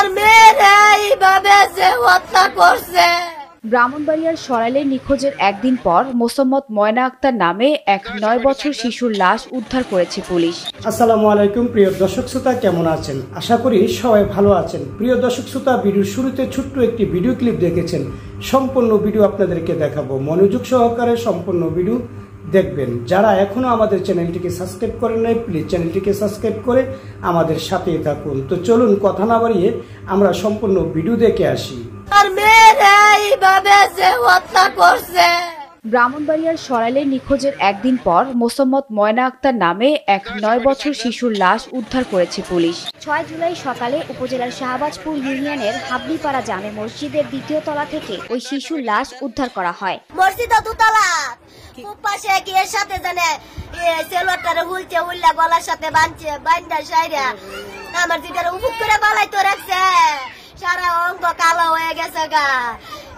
আমার মেয়েরা এইভাবে যে হত্যা করছে। ব্রাহ্মণবাড়িয়ার সরাইলে নিখোঁজের একদিন পর মোসাম্মদ ময়না আক্তার নামে এক 9 বছর শিশুর লাশ উদ্ধার করেছে পুলিশ। আসসালামু আলাইকুম প্রিয় দর্শক শ্রোতা, কেমন আছেন? আশা করি সবাই ভালো আছেন। প্রিয় দর্শক শ্রোতা, ভিডিওর শুরুতে ছোট্ট একটি ভিডিও ক্লিপ দেখেছেন। সম্পূর্ণ ভিডিও আপনাদেরকে দেখাবো, মনোযোগ সহকারে সম্পূর্ণ ভিডিও দেখবেন। যারা এখনো আমাদের চ্যানেলটিকে সাবস্ক্রাইব করেন নাই, প্লিজ চ্যানেলটিকে সাবস্ক্রাইব করে আমাদের সাথেই থাকুন। তো চলুন কথা না বাড়িয়ে আমরা সম্পূর্ণ ভিডিও দেখে আসি। আর মেয়েরা এইভাবে যে হত্যা করছে। ব্রাহ্মণবাড়িয়ার সরাইলে নিখোঁজের একদিন পর মোসাম্মদ ময়না আক্তার নামে এক 9 বছর শিশুর লাশ উদ্ধার করেছে পুলিশ। 6 জুলাই সকালে উপজেলার শাহবাজপুর ইউনিয়নের হাবলিপাড়া জামে মসজিদের 2য় তলা থেকে ওই শিশুর লাশ উদ্ধার করা হয়। মসজিদে দুতলা, খুব পাশে গিয়ে সাথে জানে সেলটারে হুলছে, হুল্লা গলার সাথে বাঁধছে, বাইন্দা সাইরা আমার দিদারে উপুক করে বালাইতে রাখছে। সারা অঙ্গ কালো হয়ে গেছে গা,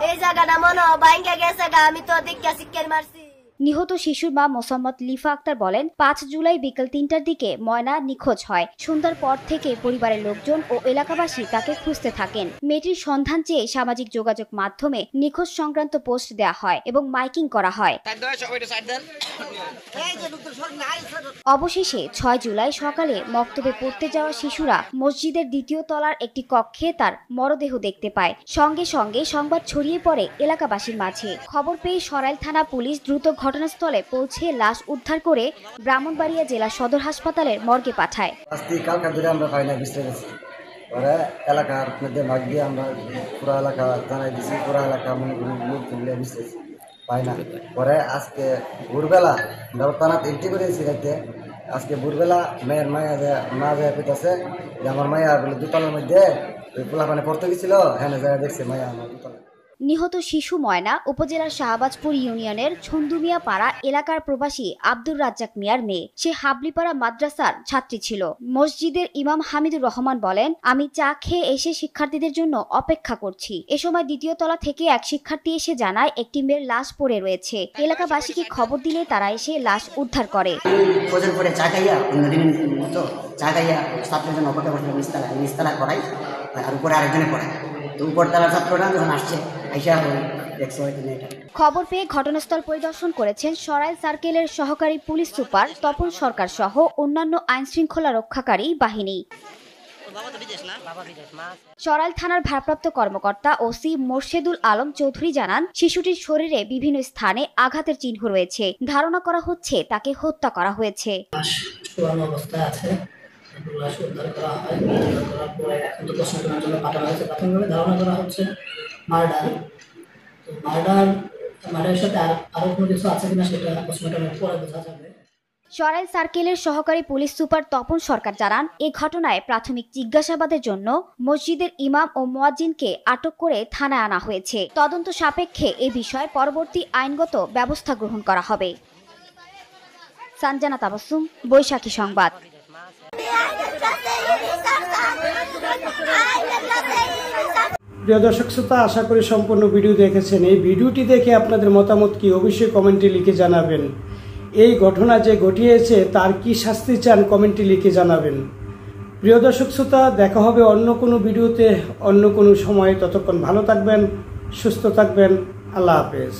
এই জায়গাটা মনে ভাঙ্গে গেছে গা। আমি তো দিক্কা শিক্ষের মারছি। নিহত শিশুর মা মোসাম্মদ লিফা আক্তার বলেন, 5 জুলাই বিকেল 3টার দিকে ময়না নিখোঁজ হয়। সন্ধ্যার পর থেকে পরিবারের লোকজন ও এলাকাবাসী তাকে খুঁজতে থাকেন। মেয়েটির সন্ধান চেয়ে সামাজিক যোগাযোগ মাধ্যমে নিখোঁজ সংক্রান্ত পোস্ট দেওয়া হয় এবং মাইকিং করা হয়। অবশেষে 6 জুলাই সকালে মক্তবে পড়তে যাওয়া শিশুরা মসজিদের 2য় তলার একটি কক্ষে তার মরদেহ দেখতে পায়। সঙ্গে সঙ্গে সংবাদ ছড়িয়ে পড়ে এলাকাবাসীর মাঝে। খবর পেয়ে সরাইল থানা পুলিশ দ্রুত ঘটনাস্থলে পৌঁছে লাশ উদ্ধার করে ব্রাহ্মণবাড়িয়া জেলা সদর হাসপাতালের মর্গে পাঠায়। এলাকার মধ্যে ভাগ দিয়ে আমরা পুরো এলাকা জানাই দিচ্ছি, পুরো এলাকা মনে লোক তুলে বিশেষ পাই না। পরে আজকে ভোরবেলা থানাতে এন্ট্রি করেছি রাইতে। আজকে ভোরবেলা মেয়ের মায়া মা যায় পেতেছে যে আমার মায়া বলে 2তলার মধ্যে ওই পোলা পানে পড়তে গেছিল, হ্যাঁ যায় দেখছে মায়া আমার 2তলা। নিহত শিশু ময়না উপজেলার শাহবাজপুর ইউনিয়নের ছন্দুমিয়া পাড়া এলাকার প্রবাসী আব্দুর রাজ্জাক মিয়ার মেয়ে। সে হাবলিপাড়া মাদ্রাসার ছাত্রী ছিল। মসজিদের ইমাম হামিদুর রহমান বলেন, আমি চা খেয়ে এসে শিক্ষার্থীদের জন্য অপেক্ষা করছি। এ সময় 2য় তলা থেকে এক শিক্ষার্থী এসে জানায় একটি মেয়ের লাশ পড়ে রয়েছে। এলাকাবাসীকে খবর দিলে তারা এসে লাশ উদ্ধার করে। নিস্তালা করাই আর উপরে আরেকজনে পড়ায়, তো উপর তারা ছাত্ররা যখন আসছে খবর পেয়ে ঘটনাস্থল পরিদর্শন করেছেন সরাইল সার্কেলের সহকারী পুলিশ সুপার তপন সরকার সহ অন্যান্য আইন শৃঙ্খলা রক্ষাকারী বাহিনী। সরাইল থানার ভারপ্রাপ্ত কর্মকর্তা ওসি মোর্শেদুল আলম চৌধুরী জানান, শিশুটির শরীরে বিভিন্ন স্থানে আঘাতের চিহ্ন রয়েছে। ধারণা করা হচ্ছে তাকে হত্যা করা হয়েছে। সরাইল সার্কেলের সহকারী পুলিশ সুপার তপন সরকার জানান, এ ঘটনায় প্রাথমিক জিজ্ঞাসাবাদের জন্য মসজিদের ইমাম ও মুয়াজ্জিনকে আটক করে থানায় আনা হয়েছে। তদন্ত সাপেক্ষে এ বিষয়ে পরবর্তী আইনগত ব্যবস্থা গ্রহণ করা হবে। সানজানা তাবাসসুম, বৈশাখী সংবাদ। প্রিয় দর্শক শ্রোতা, আশা করি সম্পূর্ণ ভিডিও দেখেছেন। এই ভিডিওটি দেখে আপনাদের মতামত কি অবশ্যই কমেন্টে লিখে জানাবেন। এই ঘটনা যে ঘটিয়েছে তার কি শাস্তি চান কমেন্টে লিখে জানাবেন। প্রিয় দর্শক শ্রোতা, দেখা হবে অন্য কোনো ভিডিওতে অন্য কোনো সময়ে। ততক্ষণ ভালো থাকবেন, সুস্থ থাকবেন। আল্লাহ হাফেজ।